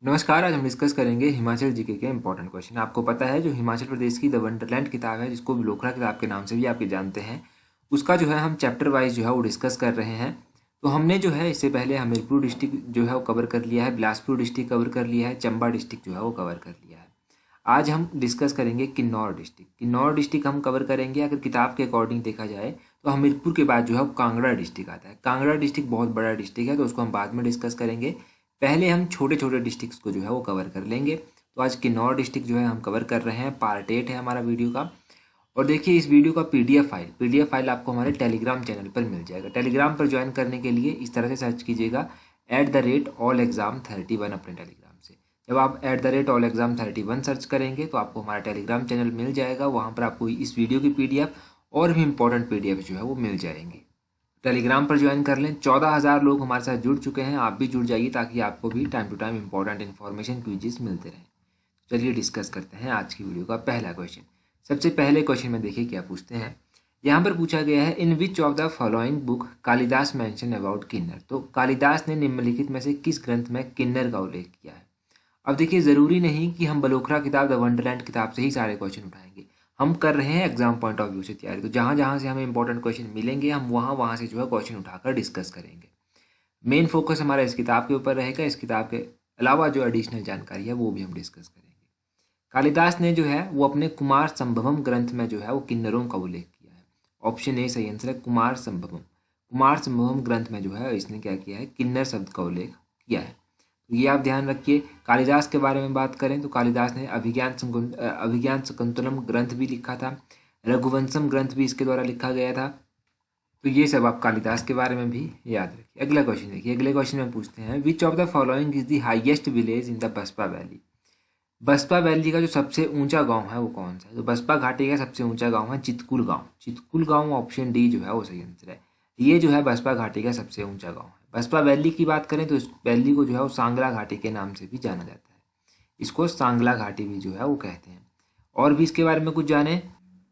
नमस्कार। आज हम डिस्कस करेंगे हिमाचल जीके के इंपॉर्टेंट क्वेश्चन। आपको पता है जो हिमाचल प्रदेश की द वंडरलैंड किताब है, जिसको बिलोखरा किताब के नाम से भी आपके जानते हैं, उसका जो है हम चैप्टर वाइज जो है वो डिस्कस कर रहे हैं। तो हमने जो है इससे पहले हमीरपुर डिस्ट्रिक्ट जो है वो कवर कर लिया है, बिलासपुर डिस्ट्रिक्ट कवर कर लिया है, चंबा डिस्ट्रिक्ट जो है वो कवर कर लिया है। आज हम डिस्कस करेंगे किन्नौर डिस्ट्रिक्ट। किन्नौर डिस्ट्रिक्ट हम कवर करेंगे। अगर किताब के अकॉर्डिंग देखा जाए तो हमीरपुर के बाद जो है वो कांगड़ा डिस्ट्रिक्ट आता है। कांगड़ा डिस्ट्रिक्ट बहुत बड़ा डिस्ट्रिक्ट है, तो उसको हम बाद में डिस्कस करेंगे। पहले हम छोटे छोटे डिस्ट्रिक्ट्स को जो है वो कवर कर लेंगे। तो आज किन्नौर डिस्ट्रिक्ट जो है हम कवर कर रहे हैं। पार्ट 8 है हमारा वीडियो का। और देखिए इस वीडियो का पीडीएफ फाइल आपको हमारे टेलीग्राम चैनल पर मिल जाएगा। टेलीग्राम पर ज्वाइन करने के लिए इस तरह से सर्च कीजिएगा @allexam31 अपने टेलीग्राम से। जब आप @allexam31 सर्च करेंगे तो आपको हमारा टेलीग्राम चैनल मिल जाएगा। वहाँ पर आपको इस वीडियो की पीडीएफ और भी इंपॉर्टेंट पीडीएफ जो है वो मिल जाएंगे। टेलीग्राम पर ज्वाइन कर लें। 14,000 लोग हमारे साथ जुड़ चुके हैं, आप भी जुड़ जाइए ताकि आपको भी time to time important information quizzes मिलते रहें। चलिए डिस्कस करते हैं आज की वीडियो का पहला क्वेश्चन। सबसे पहले क्वेश्चन में देखिए क्या पूछते हैं। यहाँ पर पूछा गया है, in which of the following book Kalidas mention about Kinnar. तो कालिदास ने निम्नलिखित में से किस ग्रंथ में किन्नर का उल्लेख किया है। अब देखिए ज़रूरी नहीं कि हम बलोखरा किताब द वंडरलैंड किताब से ही सारे क्वेश्चन उठाएंगे। हम कर रहे हैं एग्जाम पॉइंट ऑफ व्यू से तैयारी, तो जहाँ जहाँ से हमें इंपॉर्टेंट क्वेश्चन मिलेंगे हम वहाँ वहाँ से जो है क्वेश्चन उठाकर डिस्कस करेंगे। मेन फोकस हमारा इस किताब के ऊपर रहेगा। इस किताब के अलावा जो एडिशनल जानकारी है वो भी हम डिस्कस करेंगे। कालिदास ने जो है वो अपने कुमार संभवम ग्रंथ में जो है वो किन्नरों का उल्लेख किया है। ऑप्शन ए सही आंसर है, कुमार संभवम। कुमार संभवम ग्रंथ में जो है इसने क्या किया है, किन्नर शब्द का उल्लेख किया है। तो ये आप ध्यान रखिए। कालिदास के बारे में बात करें तो कालिदास ने अभिज्ञान शकुंतलम ग्रंथ भी लिखा था। रघुवंशम ग्रंथ भी इसके द्वारा लिखा गया था। तो ये सब आप कालिदास के बारे में भी याद रखिए। अगला क्वेश्चन देखिए। अगले क्वेश्चन में पूछते हैं, which of the following is the highest village in the Baspa valley. Baspa valley का जो सबसे ऊंचा गांव है वो कौन सा है। तो बसपा घाटी का सबसे ऊंचा गांव है चितकुल गांव। चितकुल गांव ऑप्शन डी जो है वो सही आंसर है। ये जो है बसपा घाटी का सबसे ऊंचा गांव है। बसपा वैली की बात करें तो इस वैली को जो है वो सांगला घाटी के नाम से भी जाना जाता है। इसको सांगला घाटी भी जो है वो कहते हैं। और भी इसके बारे में कुछ जाने।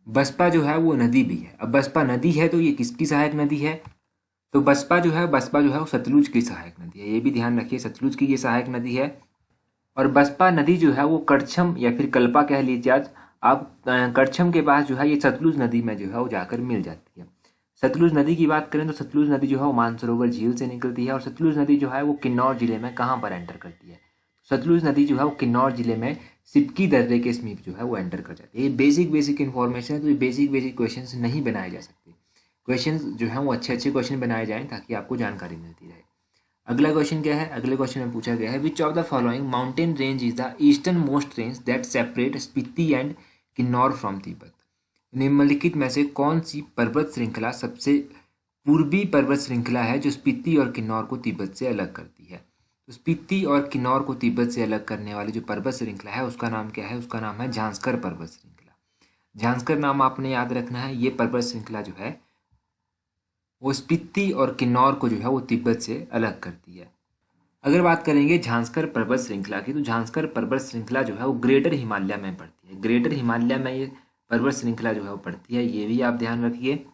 बसपा जो है वो नदी भी है। अब बसपा नदी है तो ये किसकी सहायक नदी है। तो बसपा जो है वो सतलुज की सहायक नदी है। ये भी ध्यान रखिए, सतलुज की ये सहायक नदी है। और बसपा नदी जो है वो कड़छम या फिर कल्पा कह लीजिए आज आप। कड़छम के पास जो है ये सतलुज नदी में जो है वो जाकर मिल जाती है। सतलुज नदी की बात करें तो सतलुज नदी जो है वो मानसरोवर झील से निकलती है। और सतलुज नदी जो है वो किन्नौर जिले में कहाँ पर एंटर करती है। सतलुज नदी जो है वो किन्नौर जिले में सिपकी दर्रे के समीप जो है वो एंटर कर जाती है। ये बेसिक इन्फॉर्मेशन है, तो ये बेसिक क्वेश्चन नहीं बनाए जा सकते। क्वेश्चन जो है वो अच्छे क्वेश्चन बनाए जाएं ताकि आपको जानकारी मिलती रहे। अगला क्वेश्चन क्या है। अगले क्वेश्चन में पूछा गया है, विच of the following mountain range is the eastern most range that separate Spiti and Kinnaur from Tibet. निम्नलिखित में से कौन सी पर्वत श्रृंखला सबसे पूर्वी पर्वत श्रृंखला है जो स्पीति और किन्नौर को तिब्बत से अलग करती है। तो स्पीति और किन्नौर को तिब्बत से अलग करने वाली जो पर्वत श्रृंखला है उसका नाम क्या है। उसका नाम है झांसकर पर्वत श्रृंखला। झांसकर नाम आपने याद रखना है। ये पर्वत श्रृंखला जो है वो स्पीति और किन्नौर को जो है वो तिब्बत से अलग करती है। अगर बात करेंगे झांसकर पर्वत श्रृंखला की, तो झांसकर पर्वत श्रृंखला जो है वो ग्रेटर हिमालय में पड़ती है। ग्रेटर हिमालय में ये पर्वत श्रृंखला जो है वो पड़ती है, ये भी आप ध्यान रखिए।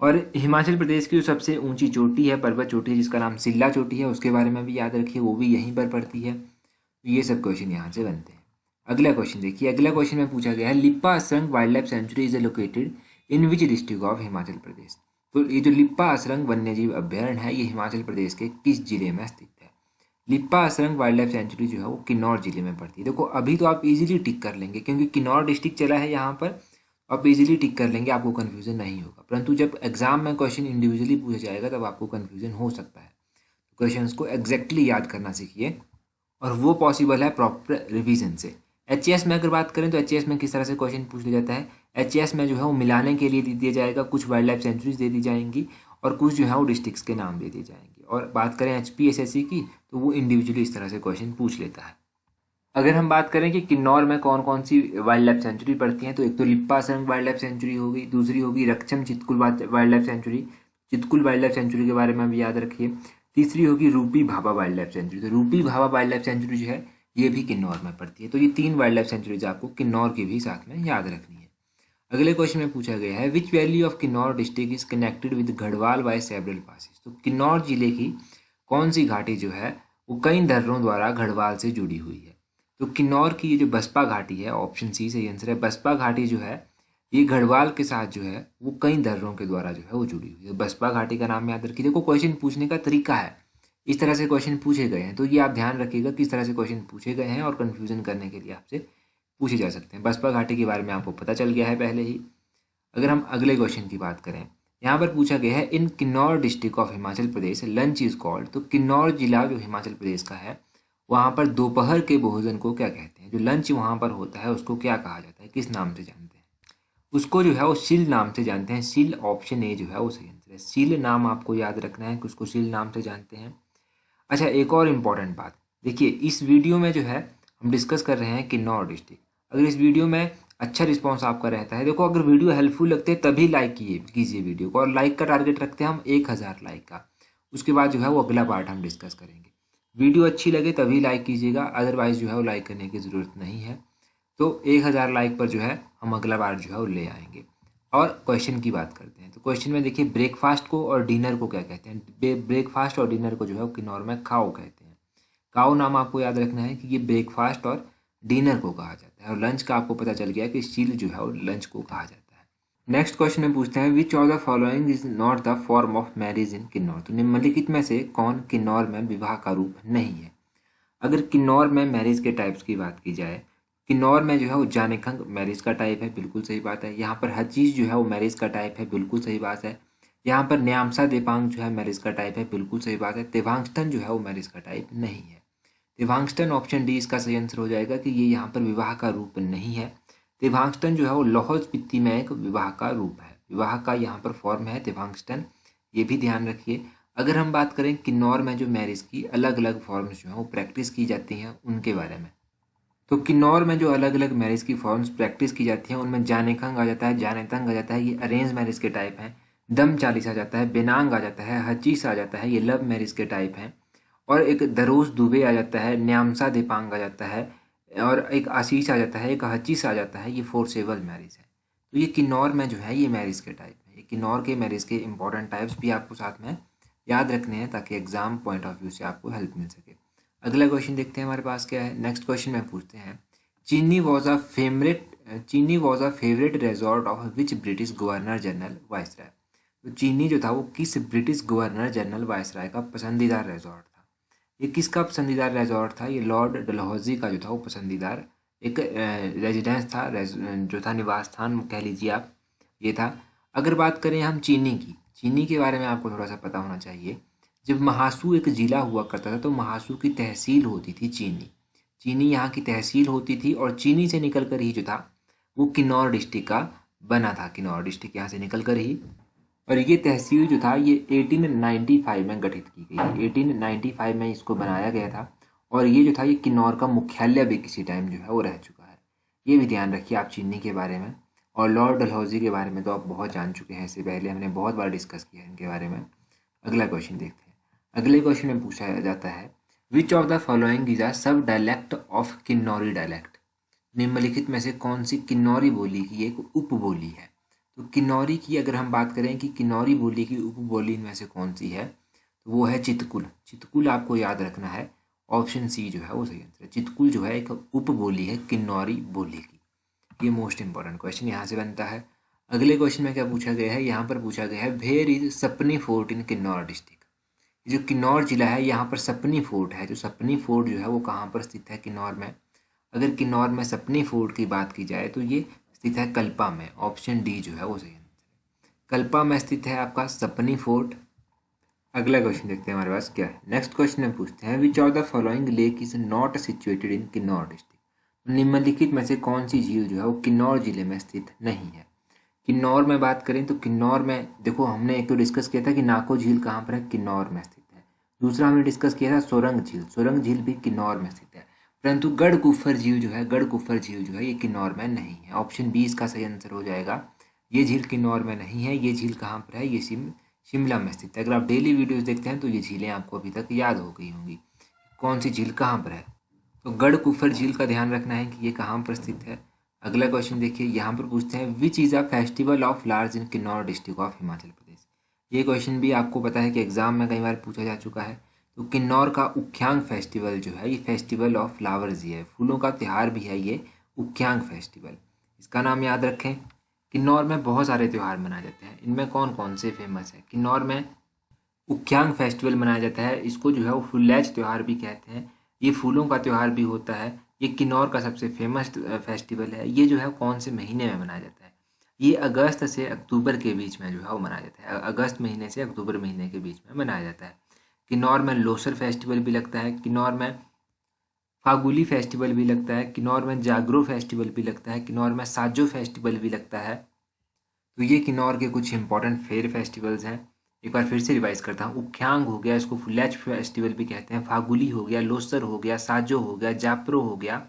और हिमाचल प्रदेश की जो सबसे ऊंची चोटी है, पर्वत चोटी है, जिसका नाम सिल्ला चोटी है, उसके बारे में भी याद रखिए, वो भी यहीं पर पड़ती है। तो ये सब क्वेश्चन यहाँ से बनते हैं। अगला क्वेश्चन देखिए। अगला क्वेश्चन में पूछा गया है, Lippa Asrang wildlife sanctuary is located in which district of Himachal Pradesh. तो ये जो लिप्पा असरंग वन्यजीव अभ्यारण्य है ये हिमाचल प्रदेश के किस जिले में स्थित है। Lippa Asrang wildlife century जो है वो किन्नौर जिले में पड़ती है। देखो अभी तो आप इजीली टिक कर लेंगे क्योंकि किन्नौर डिस्ट्रिक्ट चला है यहाँ पर। आप इजीली टिक कर लेंगे, आपको कन्फ्यूजन नहीं होगा। परंतु जब एग्जाम में क्वेश्चन इंडिविजुअली पूछा जाएगा तब आपको कन्फ्यूजन हो सकता है। क्वेश्चन को एग्जैक्टली याद करना सीखिए, और वो पॉसिबल है प्रॉपर रिवीजन से। एच में अगर बात करें तो एच में किस तरह से क्वेश्चन पूछ लिया जाता है। एच में जो है वो मिलाने के लिए दे दिया जाएगा, कुछ वाइल्ड लाइफ सेंचुरीज दे दी जाएंगी और कुछ जो है वो डिस्ट्रिक्ट्स के नाम दे दिए जाएंगे। और बात करें HPSSC की तो वो इंडिविजुअली इस तरह से क्वेश्चन पूछ लेता है। अगर हम बात करें कि किन्नौर में कौन कौन सी वाइल्ड लाइफ सेंचुरी पड़ती हैं, तो एक तो Lippa Asrang wildlife century होगी, दूसरी होगी Raksham Chitkul wild life sanctuary. Chitkul wild life sanctuary के बारे में भी याद रखिए। तीसरी होगी रूपी भाभा वाइल्ड लाइफ सेंचुरी। तो रूपी भाभा वाइल्ड लाइफ सेंचुरी जो है ये भी किन्नौर में पड़ती है। तो ये 3 वाइल्ड लाइफ सेंचुरीज आपको किन्नौर की भी साथ में याद रखनी है। अगले क्वेश्चन में पूछा गया है, विच valley of Kinnaur district is connected with Garhwal by several passes. तो किन्नौर जिले की कौन सी घाटी जो है वो कई दर्रों द्वारा गढ़वाल से जुड़ी हुई है। तो किन्नौर की ये जो बसपा घाटी है, ऑप्शन सी सही आंसर है। बसपा घाटी जो है ये गढ़वाल के साथ जो है वो कई दर्रों के द्वारा जो है वो जुड़ी हुई है। बसपा घाटी का नाम याद रखिए। देखो क्वेश्चन पूछने का तरीका है, इस तरह से क्वेश्चन पूछे गए हैं, तो ये आप ध्यान रखिएगा किस तरह से क्वेश्चन पूछे गए हैं और कन्फ्यूजन करने के लिए आपसे पूछे जा सकते हैं। बसपा घाटी के बारे में आपको पता चल गया है पहले ही। अगर हम अगले क्वेश्चन की बात करें, यहाँ पर पूछा गया है in Kinnaur district of Himachal Pradesh lunch is called. तो किन्नौर जिला जो हिमाचल प्रदेश का है वहाँ पर दोपहर के भोजन को क्या कहते हैं? जो लंच वहाँ पर होता है उसको क्या कहा जाता है, किस नाम से जानते हैं? उसको जो है वो सील नाम से जानते हैं। सील, ऑप्शन ए जो है वो सही आंसर है। सील नाम आपको याद रखना है कि उसको सील नाम से जानते हैं। अच्छा, एक और इम्पॉर्टेंट बात, देखिए इस वीडियो में जो है हम डिस्कस कर रहे हैं किन्नौर डिस्ट्रिक्ट। अगर इस वीडियो में अच्छा रिस्पांस आपका रहता है, देखो अगर वीडियो हेल्पफुल लगते हैं तभी लाइक कीजिए वीडियो को, और लाइक का टारगेट रखते हैं हम 1000 लाइक का। उसके बाद जो है वो अगला पार्ट हम डिस्कस करेंगे। वीडियो अच्छी लगे तभी लाइक कीजिएगा, अदरवाइज जो है वो लाइक करने की ज़रूरत नहीं है। तो 1000 लाइक पर जो है हम अगला बार जो है वो ले आएंगे। और क्वेश्चन की बात करते हैं। तो क्वेश्चन में देखिए ब्रेकफास्ट को और डिनर को क्या कहते हैं? ब्रेकफास्ट और डिनर को जो है वो किन्नौर में खाओ कहते हैं। काओ नाम आपको याद रखना है कि ये ब्रेकफास्ट और डिनर को कहा जाता है। और लंच का आपको पता चल गया कि शील जो है वो लंच को कहा जाता है। नेक्स्ट क्वेश्चन में पूछते हैं which of the following is not the form of marriage in Kinnaur. तो निम्नलिखित में से कौन किन्नौर में विवाह का रूप नहीं है? अगर किन्नौर में मैरिज के टाइप्स की बात की जाए, किन्नौर में जो है वो जानेखंग मैरिज का टाइप है, बिल्कुल सही बात है। यहाँ पर हचीज जो है वो मैरिज का टाइप है, बिल्कुल सही बात है। यहाँ पर न्यामसा देपांग जो है मैरिज का टाइप है, बिल्कुल सही बात है। तेवांगस्टन जो है वो मैरिज का टाइप नहीं है। तेवांगस्टन, ऑप्शन डी इसका सही आंसर हो जाएगा कि ये यहाँ पर विवाह का रूप नहीं है। तेवांगस्टन जो है वो लाहौल स्पीति में एक विवाह का रूप है, विवाह का यहाँ पर फॉर्म है तेवांगस्टन, ये भी ध्यान रखिए। अगर हम बात करें किन्नौर में जो मैरिज की अलग अलग फॉर्म्स जो हैं वो प्रैक्टिस की जाती हैं उनके बारे में, तो किन्नौर में जो अलग अलग मैरिज की फॉर्म्स प्रैक्टिस की जाती हैं उनमें जानेखंग आ जाता है, जानेतंग आ जाता है, ये अरेंज मैरिज के टाइप हैं। दम चालीस आ जाता है, बेनांग आ जाता है, हचीस आ जाता है, ये लव मैरिज के टाइप हैं। और एक दरोज दुबे आ जाता है, न्यामसा देपांग आ जाता है, और एक आशीष आ जाता है, एक हचीस आ जाता है, ये फोर्सेबल मैरिज है। तो ये किन्नौर में जो है ये मैरिज के टाइप है। ये किन्नौर के मैरिज के इंपॉर्टेंट टाइप्स भी आपको साथ में याद रखने हैं ताकि एग्जाम पॉइंट ऑफ व्यू से आपको हेल्प मिल सके। अगला क्वेश्चन देखते हैं हमारे पास क्या है। नेक्स्ट क्वेश्चन में पूछते हैं चीनी was a favourite resort of which British governor general viceroy. तो चीनी जो था वो किस ब्रिटिश गवर्नर जनरल वायसराय का पसंदीदा रेजॉर्ट था? ये किसका पसंदीदा रेजॉर्ट था? ये लॉर्ड डलहौजी का जो था वो पसंदीदार एक रेजिडेंस था, जो था निवास स्थान कह लीजिए आप, ये था। अगर बात करें हम चीनी की, चीनी के बारे में आपको थोड़ा सा पता होना चाहिए। जब महासू एक जिला हुआ करता था तो महासू की तहसील होती थी चीनी, चीनी यहाँ की तहसील होती थी, और चीनी से निकल कर ही जो था वो किन्नौर डिस्ट्रिक्ट का बना था। किन्नौर डिस्ट्रिक्ट यहाँ से निकल कर ही, और ये तहसील जो था ये 1895 में गठित की गई, 1895 में इसको बनाया गया था। और ये जो था ये किन्नौर का मुख्यालय भी किसी टाइम जो है वो रह चुका है। ये भी ध्यान रखिए आप चीनी के बारे में। और लॉर्ड डलहौजी के बारे में तो आप बहुत जान चुके हैं, इससे पहले हमने बहुत बार डिस्कस किया है इनके बारे में। अगला क्वेश्चन देखते हैं। अगले क्वेश्चन में पूछा जाता है विच of the following is a सब डायलेक्ट ऑफ किन्नौरी डायलेक्ट। निम्नलिखित में से कौन सी किन्नौरी बोली की एक उपबोली है? तो किन्नौरी की अगर हम बात करें कि किन्नौरी बोली की उपबोली में से कौन सी है, तो वो है चितकुल। चितकुल आपको याद रखना है, ऑप्शन सी जो है वो सही आंसर है। चितकुल जो है एक उपबोली है किन्नौरी बोली की। ये मोस्ट इंपॉर्टेंट क्वेश्चन यहाँ से बनता है। अगले क्वेश्चन में क्या पूछा गया है? यहाँ पर पूछा गया है where is Sapni fort in Kinnaur district. जो किन्नौर जिला है यहाँ पर सपनी फोर्ट है, जो सपनी फोर्ट जो है वो कहाँ पर स्थित है किन्नौर में? अगर किन्नौर में सपनी फोर्ट की बात की जाए तो ये स्थित है कल्पा में, ऑप्शन डी जो है वो सही आंसर है। कल्पा में स्थित है आपका सपनी फोर्ट। अगला क्वेश्चन देखते हैं हमारे पास क्या है। नेक्स्ट क्वेश्चन में पूछते हैं which of the following lake is not situated in Kinnaur district. निम्नलिखित में से कौन सी झील जो है वो किन्नौर जिले में स्थित नहीं है? किन्नौर में बात करें तो किन्नौर में देखो हमने एक तो डिस्कस किया था कि नाको झील कहाँ पर है, किन्नौर में स्थित है। दूसरा हमने डिस्कस किया था सोरंग झील, सोरंग झील भी किन्नौर में स्थित है। परंतु गढ़ कुफर झील जो है, गढ़ कुफर झील जो है ये किन्नौर में नहीं है। ऑप्शन बी इसका सही आंसर हो जाएगा। ये झील किन्नौर में नहीं है। ये झील कहाँ पर है? ये शिमला में स्थित है। अगर आप डेली वीडियोस देखते हैं तो ये झीलें आपको अभी तक याद हो गई होंगी कौन सी झील कहाँ पर है। तो गढ़ कुफर झील का ध्यान रखना है कि ये कहाँ पर स्थित है। अगला क्वेश्चन देखिए, यहाँ पर पूछते हैं which is a festival of flowers in Kinnaur district of Himachal Pradesh. ये क्वेश्चन भी आपको पता है कि एग्जाम में कई बार पूछा जा चुका है। तो किन्नौर का उख्यांग फेस्टिवल जो है ये फेस्टिवल ऑफ फ्लावर्स ही है, फूलों का त्यौहार भी है ये उख्यांग फेस्टिवल। इसका नाम याद रखें। किन्नौर में बहुत सारे त्यौहार मनाए जाते हैं, इनमें कौन कौन से फेमस है। किन्नौर में उख्यांग फेस्टिवल मनाया जाता है, इसको जो है वो फुल्लैच त्यौहार भी कहते हैं। ये फूलों का त्यौहार भी होता है। ये किन्नौर का सबसे फेमस फेस्टिवल है। ये जो है कौन से महीने में मनाया जाता है, ये अगस्त से अक्टूबर के बीच में जो है वो मनाया जाता है। अगस्त महीने से अक्टूबर महीने के बीच में मनाया जाता है। किन्नौर में लोसर फेस्टिवल भी लगता है, किन्नौर में फागुली फेस्टिवल भी लगता है, किन्नौर में जागरो फेस्टिवल भी लगता है, किन्नौर में साजो फेस्टिवल भी लगता है। तो ये किन्नौर के कुछ इंपॉर्टेंट फेयर फेस्टिवल्स हैं। एक बार फिर से रिवाइज करता हूँ। उख्यांग हो गया, इसको फुल्लैच फेस्टिवल भी कहते हैं। फागुली हो गया, लोसर हो गया, साजो हो गया, जापरो हो गया।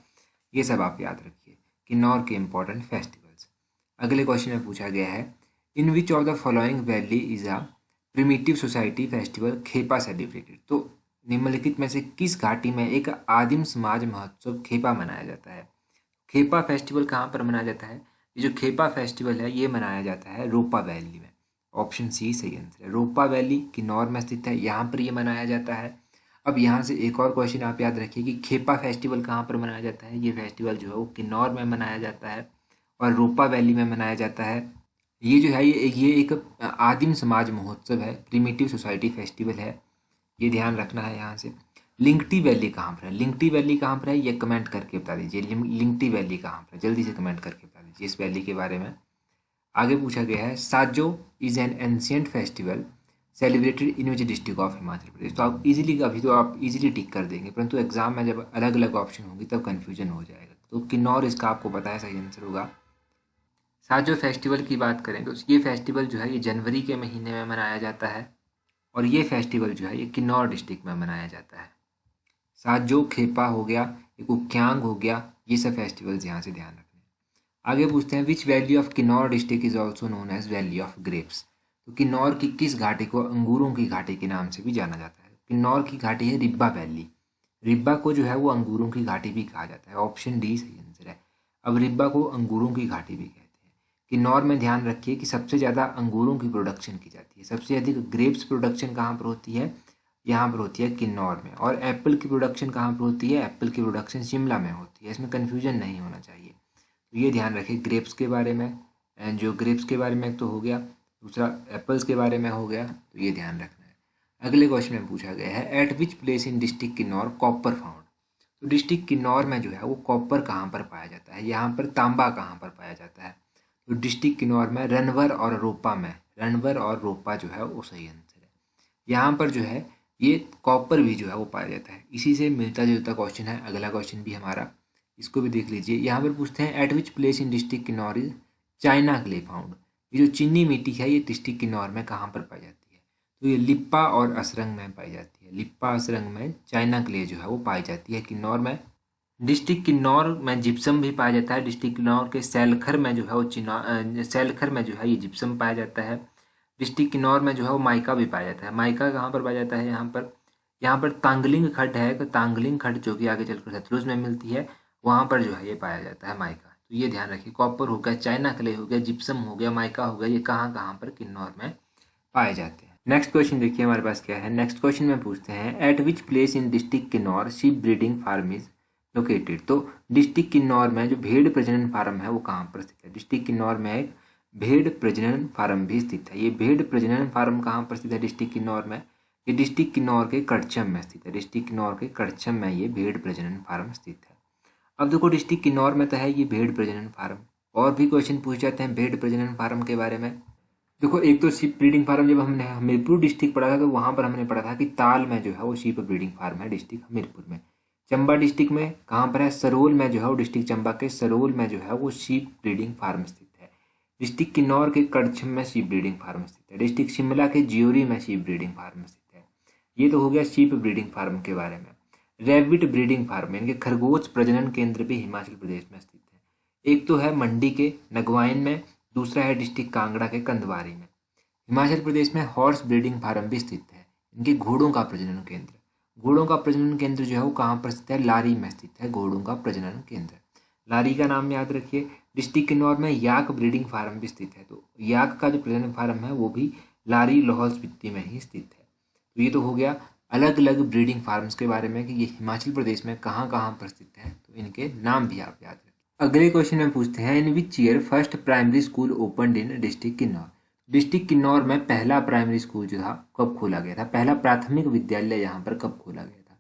ये सब आप याद रखिए किन्नौर के इंपॉर्टेंट फेस्टिवल्स। अगले क्वेश्चन में पूछा गया है, in which of the following valley is a primitive society festival Khepa celebrated. तो निम्नलिखित में से किस घाटी में एक आदिम समाज महोत्सव खेपा मनाया जाता है। खेपा फेस्टिवल कहाँ पर मनाया जाता है। ये जो खेपा फेस्टिवल है ये मनाया जाता है रोपा वैली में। ऑप्शन सी सही आंसर है। रोपा वैली किन्नौर में स्थित है, यहाँ पर ये मनाया जाता है। अब यहाँ से एक और क्वेश्चन आप याद रखिए कि खेपा फेस्टिवल कहाँ पर मनाया जाता है। ये फेस्टिवल जो है वो किन्नौर में मनाया जाता है और रोपा वैली में मनाया जाता है। ये जो है ये एक आदिम समाज महोत्सव है, प्रिमिटिव सोसाइटी फेस्टिवल है, ये ध्यान रखना है। यहाँ से लिंगटी वैली कहाँ पर है, लिंगटी वैली कहाँ पर है ये कमेंट करके बता दीजिए। लिंगटी वैली कहाँ पर है, जल्दी से कमेंट करके बता दीजिए इस वैली के बारे में। आगे पूछा गया है, Sajo is an ancient festival celebrated in which district of Himachal Pradesh. तो आप इजीली अभी तो आप इजीली टिक कर देंगे, परंतु एग्जाम में जब अलग अलग ऑप्शन होंगी तब कन्फ्यूजन हो जाएगा। तो किन्नौर इसका आपको पता है सही आंसर होगा। साजो फेस्टिवल की बात करें तो ये फेस्टिवल जो है ये जनवरी के महीने में मनाया जाता है और ये फेस्टिवल जो है ये किन्नौर डिस्ट्रिक्ट में मनाया जाता है। साजो खेपा हो गया, एक उख्यांग हो गया, ये सब फेस्टिवल्स यहाँ से ध्यान रखने। आगे पूछते हैं, which valley of Kinnaur district is also known as valley of grapes. तो किन्नौर की किस घाटी को अंगूरों की घाटी के नाम से भी जाना जाता है। किन्नौर की घाटी है रिब्बा वैली। रिब्बा को जो है वो अंगूरों की घाटी भी कहा जाता है। ऑप्शन डी सही आंसर है। अब रिब्बा को अंगूरों की घाटी भी कहते हैं। किन्नौर में ध्यान रखिए कि सबसे ज़्यादा अंगूरों की प्रोडक्शन की जाती है। सबसे अधिक ग्रेप्स प्रोडक्शन कहाँ पर होती है, यहाँ पर होती है किन्नौर में। और एप्पल की प्रोडक्शन कहाँ पर होती है, एप्पल की प्रोडक्शन शिमला में होती है। इसमें कन्फ्यूजन नहीं होना चाहिए, तो ये ध्यान रखिए ग्रेप्स के बारे में। जो ग्रेप्स के बारे में तो हो गया, दूसरा एप्पल्स के बारे में हो गया, तो ये ध्यान रखना है। अगले क्वेश्चन में पूछा गया है, eight which place in district Kinnaur copper found. तो डिस्ट्रिक्ट किन्नौर में जो है वो कॉपर कहाँ पर पाया जाता है, यहाँ पर तांबा कहाँ पर पाया जाता है। तो डिस्ट्रिक्ट किन्नौर में रनवर और रोपा में, रनवर और रोपा जो है वो सही आंसर है। यहाँ पर जो है ये कॉपर भी जो है वो पाया जाता है। इसी से मिलता जुलता क्वेश्चन है अगला क्वेश्चन भी हमारा, इसको भी देख लीजिए। यहाँ पर पूछते हैं, at which place in district Kinnaur is China clay found. ये जो चीनी मिट्टी है ये डिस्ट्रिक्ट किन्नौर में कहाँ पर पाई जाती है। तो ये लिप्पा और असरंग में पाई जाती है। लिप्पा असरंग में चाइना क्ले जो है वो पाई जाती है किन्नौर में। डिस्ट्रिक्ट किन्नौर में जिप्सम भी पाया जाता है। डिस्ट्रिक्ट किन्नौर के सैलखर में जो है वो सैलखर में जो है ये जिप्सम पाया जाता है। डिस्ट्रिक्ट किन्नौर में जो है वो माइका भी पाया जाता है। माइका कहाँ पर पाया जाता है, यहाँ पर तांगलिंग खड्ड है, तो तांगलिंग खड्ड जो कि आगे चलकर सतलुज में मिलती है, वहाँ पर जो है ये पाया जाता है माइका। तो ये ध्यान रखिए, कॉपर हो गया, चाइना क्ले हो गया, जिप्सम हो गया, माइका हो गया, ये कहाँ कहाँ पर किन्नौर में पाए जाते हैं। नेक्स्ट क्वेश्चन देखिए हमारे पास क्या है। नेक्स्ट क्वेश्चन में पूछते हैं, at which place in district Kinnaur sheep breeding farm is located. तो डिस्ट्रिक्ट किन्नौर में जो भेड़ प्रजनन फार्म है वो कहाँ पर स्थित है। डिस्ट्रिक्ट किन्नौर में एक भेड़ प्रजनन फार्म भी स्थित है। ये भेड़ प्रजनन फार्म कहाँ पर स्थित है डिस्ट्रिक्ट किन्नौर में, ये डिस्ट्रिक्ट किन्नौर के कड़छम में स्थित है। डिस्ट्रिक्ट किन्नौर के कड़छम में ये भेड़ प्रजनन फार्म स्थित है। अब देखो डिस्ट्रिक्ट किन्नौर में तो है ये भेड़ प्रजनन फार्म, और भी क्वेश्चन पूछ जाते हैं भेड़ प्रजनन फार्म के बारे में। देखो एक तो शीप ब्रीडिंग फार्म जब हमने हमीरपुर डिस्ट्रिक्ट पढ़ा था तो वहाँ पर हमने पढ़ा था कि ताल में जो है वो शीप ब्रीडिंग फार्म है डिस्ट्रिक्ट हमीरपुर में। चंबा डिस्ट्रिक्ट में कहाँ पर है, सरोल में जो है वो डिस्ट्रिक्ट चंबा के सरोल में जो है वो शीप ब्रीडिंग फार्म स्थित है। डिस्ट्रिक्ट किन्नौर के कड़छम में शीप ब्रीडिंग फार्म स्थित है। डिस्ट्रिक्ट शिमला के जियोरी में शीप ब्रीडिंग फार्म स्थित है। ये तो हो गया शीप ब्रीडिंग फार्म के बारे में। रैबिट ब्रीडिंग फार्म यानी कि खरगोश प्रजनन केंद्र भी हिमाचल प्रदेश में स्थित है। एक तो है मंडी के नगवाइन में, दूसरा है डिस्ट्रिक्ट कांगड़ा के कंदवारी में। हिमाचल प्रदेश में हॉर्स ब्रीडिंग फार्म भी स्थित है, इनके घोड़ों का प्रजनन केंद्र। घोड़ों का प्रजनन केंद्र जो है वो कहाँ पर स्थित है, लारी में स्थित है घोड़ों का प्रजनन केंद्र। लारी का नाम याद रखिए। डिस्ट्रिक्ट किन्नौर में याक ब्रीडिंग फार्म भी स्थित है, तो याक का जो प्रजनन फार्म है वो भी लारी लाहौल स्पीति में ही स्थित है। तो ये तो हो गया अलग अलग ब्रीडिंग फार्म्स के बारे में कि ये हिमाचल प्रदेश में कहाँ कहाँ पर स्थित है, तो इनके नाम भी आप याद रखें। अगले क्वेश्चन में पूछते हैं, in which year first primary school opened in district Kinnaur. District Kinnaur में पहला प्राइमरी स्कूल जो था कब खोला गया था, पहला प्राथमिक विद्यालय यहाँ पर कब खोला गया था।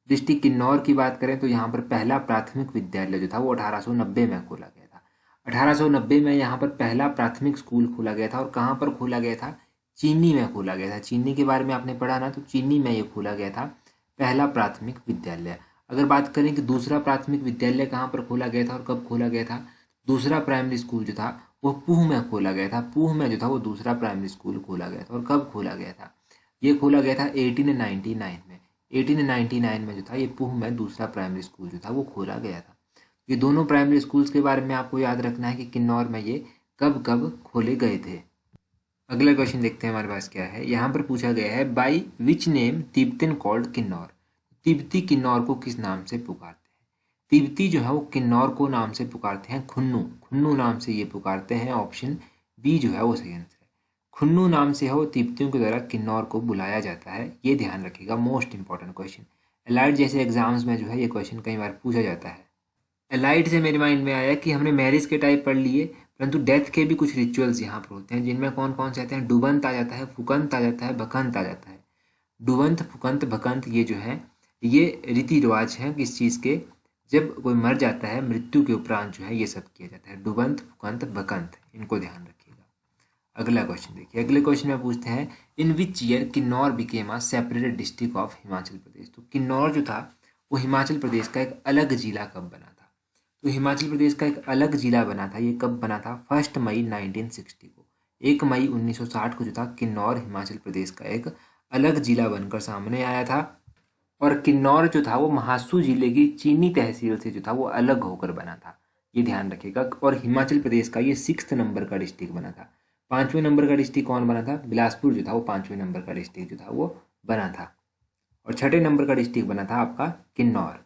डिस्ट्रिक्ट किन्नौर की बात करें तो यहाँ पर पहला प्राथमिक विद्यालय जो था वो 1890 में खोला गया था। 1890 में यहाँ पर पहला प्राथमिक स्कूल खोला गया था और कहाँ पर खोला गया था, चीनी में खोला गया था। चीनी के बारे में आपने पढ़ा ना, तो चीनी में ये खोला गया था पहला प्राथमिक विद्यालय। अगर बात करें कि दूसरा प्राथमिक विद्यालय कहाँ पर खोला गया था और कब खोला गया था, दूसरा प्राइमरी स्कूल जो था वो पूह में खोला गया था। पूह में जो था वो दूसरा प्राइमरी स्कूल खोला गया था और कब खोला गया था, ये खोला गया था 1899 में। 1899 में जो था ये पूह में दूसरा प्राइमरी स्कूल जो था वो खोला गया था। ये दोनों प्राइमरी स्कूल्स के बारे में आपको याद रखना है कि किन्नौर में ये कब कब खोले गए थे। अगला क्वेश्चन देखते हैं हमारे पास क्या है। यहाँ पर पूछा गया है, by which name Tibetan called Kinnaur. तिब्बती किन्नौर को किस नाम से पुकारते हैं। तिब्बती जो है वो किन्नौर को नाम से पुकारते हैं खुन्नू, खुन्नू नाम से ये पुकारते हैं। ऑप्शन बी जो है वो सही आंसर है। खुन्नू नाम से है वो तिब्बतियों के द्वारा किन्नौर को बुलाया जाता है, ये ध्यान रखिएगा, मोस्ट इंपॉर्टेंट क्वेश्चन। एलाइड जैसे एग्जाम्स में जो है ये क्वेश्चन कई बार पूछा जाता है। एलाइड से मेरे माइंड में आया कि हमने मैरिज के टाइप पढ़ लिए, परंतु डेथ के भी कुछ रिचुअल्स यहाँ पर होते हैं, जिनमें कौन कौन से आते हैं, डुबंत आ जाता है, फुकंत आ जाता है, भकंत आ जाता है। डुबंत, फुकंत, भकंत ये जो है ये रीति रिवाज हैं किस चीज़ के, जब कोई मर जाता है मृत्यु के उपरांत जो है ये सब किया जाता है। डुबंत, फुकंत, भकंत, इनको ध्यान रखिएगा। अगला क्वेश्चन देखिए। अगले क्वेश्चन में पूछते हैं, in which year Kinnaur became a separated district of Himachal Pradesh. तो किन्नौर जो था वो हिमाचल प्रदेश का एक अलग जिला कब बना था। तो हिमाचल प्रदेश का एक अलग जिला बना था, ये कब बना था, 1 मई 1960 को। 1 मई 1960 को जो था किन्नौर हिमाचल प्रदेश का एक अलग जिला बनकर सामने आया था। और किन्नौर जो था वो महासू जिले की चीनी तहसील से जो था वो अलग होकर बना था, ये ध्यान रखिएगा। और हिमाचल प्रदेश का ये 6th नंबर का डिस्ट्रिक्ट बना था। 5वें नंबर का डिस्ट्रिक्ट कौन बना था, बिलासपुर जो था वो 5वें नंबर का डिस्ट्रिक्ट जो था वो बना था। और 6ठे नंबर का डिस्ट्रिक्ट बना था आपका किन्नौर।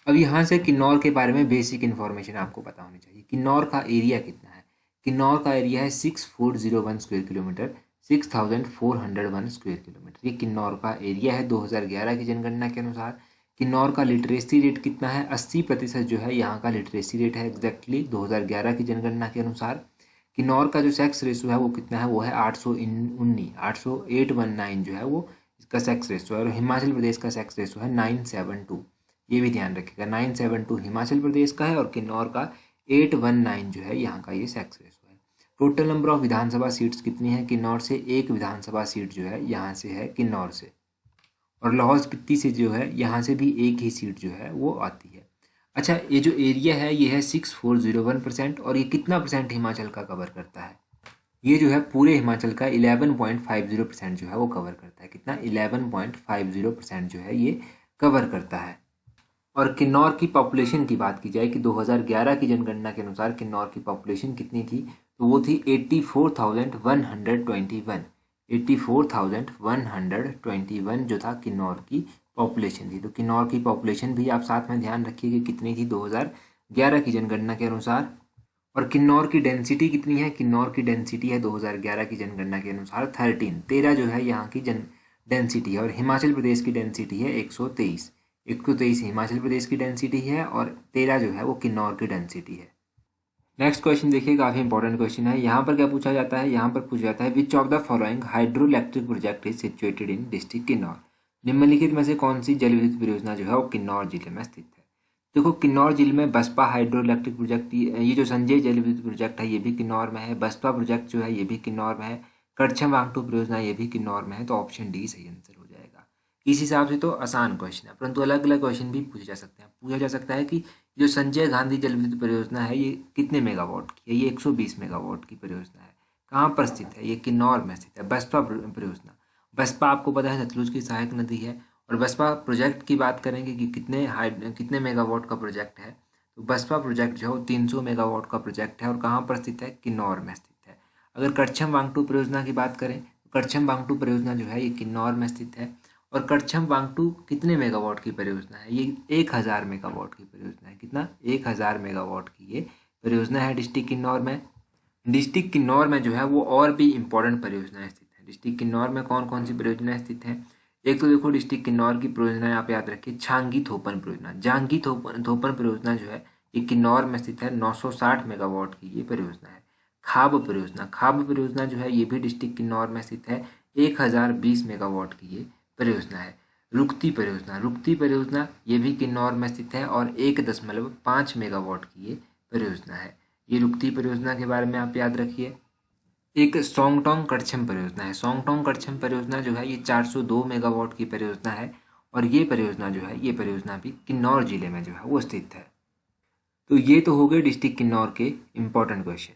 अब यहाँ से किन्नौर के बारे में बेसिक इन्फॉर्मेशन आपको पता होनी चाहिए। किन्नौर का एरिया कितना है, किन्नौर का एरिया है 6401 स्क्वायर किलोमीटर, 6401 स्क्वायर किलोमीटर, ये किन्नौर का एरिया है 2011 की जनगणना के अनुसार। किन्नौर का लिटरेसी रेट कितना है, 80% जो है यहाँ का लिटरेसी रेट है एग्जैक्टली 2011 की जनगणना के अनुसार। किन्नौर का जो सेक्स रेशो है वो कितना है, वो है 819, 80819 जो है वो इसका सेक्स रेशो है। और हिमाचल प्रदेश का सेक्स रेशो है 972, ये भी ध्यान रखिएगा। 972 हिमाचल प्रदेश का है और किन्नौर का 819 जो है यहाँ का ये सेक्स रेशो है। Total number of Vidhan Sabha seats कितनी है किन्नौर से, एक विधानसभा सीट जो है यहाँ से है किन्नौर से। और लाहौल स्पीति से जो है यहाँ से भी एक ही सीट जो है वो आती है। अच्छा, ये जो एरिया है ये है 6401% और ये कितना परसेंट हिमाचल का कवर करता है, ये जो है पूरे हिमाचल का 11.50% जो है वो कवर करता है। कितना, 11.50% जो है ये कवर करता है। और किन्नौर की पॉपुलेशन की बात की जाए कि 2011 की जनगणना के अनुसार किन्नौर की पॉपुलेशन कितनी थी, तो वो थी 84,121, 84,121 जो था किन्नौर की पॉपुलेशन थी। तो किन्नौर की पॉपुलेशन भी आप साथ में ध्यान रखिए कि कितनी थी 2011 की जनगणना के अनुसार। और किन्नौर की डेंसिटी कितनी है, किन्नौर की डेंसिटी है 2011 की जनगणना के अनुसार 13 जो है यहाँ की डेंसिटी है। और हिमाचल प्रदेश की डेंसिटी है 123, 123 हिमाचल प्रदेश की डेंसिटी है और 13 जो है वो किन्नौर की डेंसिटी है। नेक्स्ट क्वेश्चन देखिए, काफ़ी इंपॉर्टेंट क्वेश्चन है। यहाँ पर क्या पूछा जाता है, यहाँ पर पूछा जाता है विच of the following hydro electric project is situated in district Kinnaur. निम्नलिखित में से कौन सी जल विद्युत परियोजना जो है वो किन्नौर जिले में स्थित है। देखो, किन्नौर जिले में बसपा हाइड्रो इलेक्ट्रिक प्रोजेक्ट, ये जो संजय जल विद्युत प्रोजेक्ट है ये भी किन्नौर में है। बसपा प्रोजेक्ट जो है ये भी किन्नौर में है। करछम वांगटू परियोजना ये भी किन्नौर में है। तो ऑप्शन डी सही आंसर हो जाएगा। इस हिसाब से तो आसान क्वेश्चन है, परंतु अलग अलग क्वेश्चन भी पूछे जा सकते हैं। पूछा जा सकता है कि जो संजय गांधी जल विद्युत परियोजना है ये कितने मेगावाट की है, ये 120 मेगावाट की परियोजना है। कहाँ पर स्थित है, ये किन्नौर में स्थित है। बसपा परियोजना, बसपा आपको पता है सतलुज की सहायक नदी है। और बसपा प्रोजेक्ट की बात करेंगे कि कितने मेगावाट का प्रोजेक्ट है, तो बसपा प्रोजेक्ट जो है वो 300 मेगावाट का प्रोजेक्ट है। और कहाँ पर स्थित है, किन्नौर में स्थित है। अगर करछम वांगटू परियोजना की बात करें तो करछम वांगटू परियोजना जो है ये किन्नौर में स्थित है। और करछम वांगटू कितने मेगावाट की परियोजना है, ये 1000 मेगावाट की परियोजना है। कितना, 1000 मेगावाट की ये परियोजना है डिस्ट्रिक्ट किन्नौर में। डिस्ट्रिक्ट किन्नौर में जो है वो और भी इंपॉर्टेंट परियोजनाएं स्थित है। डिस्ट्रिक्ट किन्नौर में कौन कौन सी परियोजनाएं स्थित हैं, एक तो देखो डिस्ट्रिक्ट किन्नौर की परियोजना आप याद रखिए, झांगी थोपन परियोजना। झांगी थोपन परियोजना जो है ये किन्नौर में स्थित है, 960 मेगावाट की ये परियोजना है। खाब परियोजना जो है ये भी डिस्ट्रिक्ट किन्नौर में स्थित है, 1020 मेगावाट की ये परियोजना है। रुकती परियोजना ये भी किन्नौर में स्थित है और 1.5 मेगावाट की ये परियोजना है। ये रुकती परियोजना के बारे में आप याद रखिए। एक सोंगटोंग कड़छम परियोजना है। सोंगटोंग कड़छम परियोजना जो है ये 402 मेगावाट की परियोजना है और ये परियोजना जो है ये परियोजना भी किन्नौर जिले में जो है वो स्थित है। तो ये तो हो गए डिस्ट्रिक्ट किन्नौर के इम्पोर्टेंट क्वेश्चन।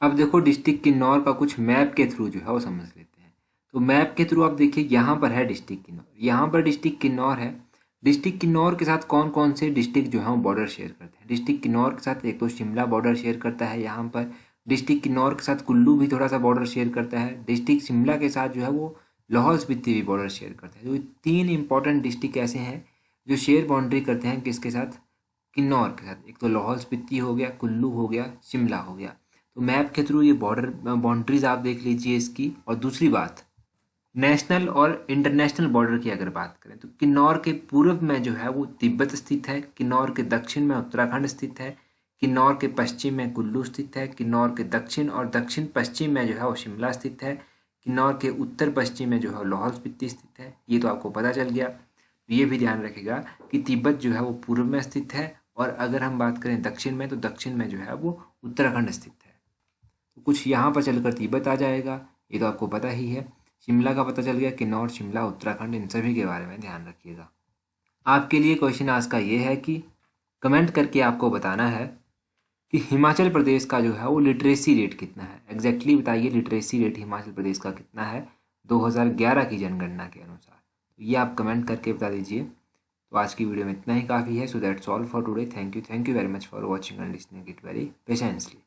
अब देखो डिस्ट्रिक्ट किन्नौर का कुछ मैप के थ्रू जो है वो समझ लेते हैं। तो मैप के थ्रू आप देखिए यहाँ पर है डिस्ट्रिक्ट किन्नौर, यहाँ पर डिस्ट्रिक्ट किन्नौर है। डिस्ट्रिक्ट किन्नौर के साथ कौन कौन से डिस्ट्रिक्ट जो है वो बॉर्डर शेयर करते हैं। डिस्ट्रिक्ट किन्नौर के साथ एक तो शिमला बॉर्डर शेयर करता है यहाँ पर। डिस्ट्रिक्ट किन्नौर के साथ कुल्लू भी थोड़ा सा बॉर्डर शेयर करता है। डिस्ट्रिक्ट शिमला के साथ जो है वो लाहौल स्पीति भी बॉर्डर शेयर करता है। तो ये 3 इंपॉर्टेंट डिस्ट्रिक्ट ऐसे हैं जो शेयर बाउंड्री करते हैं किसके साथ, किन्नौर के साथ। एक तो लाहौल स्पीति हो गया, कुल्लू हो गया, शिमला हो गया। तो मैप के थ्रू ये बॉर्डर बाउंड्रीज आप देख लीजिए इसकी। और दूसरी बात, नेशनल और इंटरनेशनल बॉर्डर की अगर बात करें तो किन्नौर के पूर्व में जो है वो तिब्बत स्थित है, किन्नौर के दक्षिण में उत्तराखंड स्थित है, किन्नौर के पश्चिम में कुल्लू स्थित है, किन्नौर के दक्षिण और दक्षिण पश्चिम में जो है वो शिमला स्थित है, किन्नौर के उत्तर पश्चिम में जो है लाहौल स्पीति स्थित है। ये तो आपको पता चल गया। ये भी ध्यान रखिएगा कि तिब्बत जो है वो पूर्व में स्थित है और अगर हम बात करें दक्षिण में तो दक्षिण में जो है वो उत्तराखंड स्थित है। तो कुछ यहाँ पर चलकर तिब्बत आ जाएगा, ये तो आपको पता ही है। शिमला का पता चल गया, किन्नौर, शिमला, उत्तराखंड, इन सभी के बारे में ध्यान रखिएगा। आपके लिए क्वेश्चन आज का ये है कि कमेंट करके आपको बताना है कि हिमाचल प्रदेश का जो है वो लिटरेसी रेट कितना है। एग्जैक्टली बताइए लिटरेसी रेट हिमाचल प्रदेश का कितना है 2011 की जनगणना के अनुसार। तो ये आप कमेंट करके बता दीजिए। तो आज की वीडियो में इतना ही काफ़ी है। So that's all for today. Thank you very much for watching and listening it very patiently.